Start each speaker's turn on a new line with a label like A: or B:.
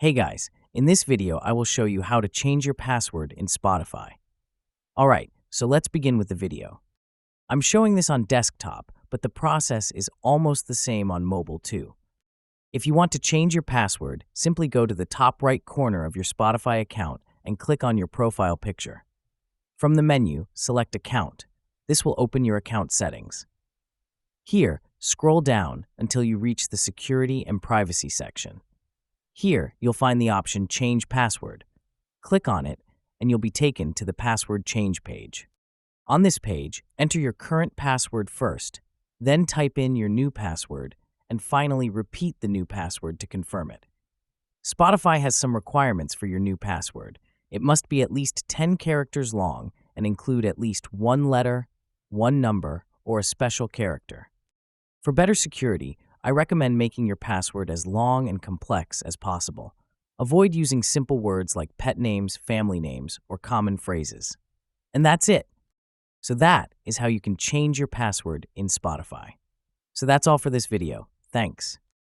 A: Hey guys, in this video I will show you how to change your password in Spotify. Alright, so let's begin with the video. I'm showing this on desktop, but the process is almost the same on mobile too. If you want to change your password, simply go to the top right corner of your Spotify account and click on your profile picture. From the menu, select Account. This will open your account settings. Here, scroll down until you reach the Security and Privacy section. Here, you'll find the option Change Password. Click on it, and you'll be taken to the password change page. On this page, enter your current password first, then type in your new password, and finally repeat the new password to confirm it. Spotify has some requirements for your new password. It must be at least 10 characters long and include at least one letter, one number, or a special character. For better security, I recommend making your password as long and complex as possible. Avoid using simple words like pet names, family names, or common phrases. And that's it. So that is how you can change your password in Spotify. So that's all for this video. Thanks.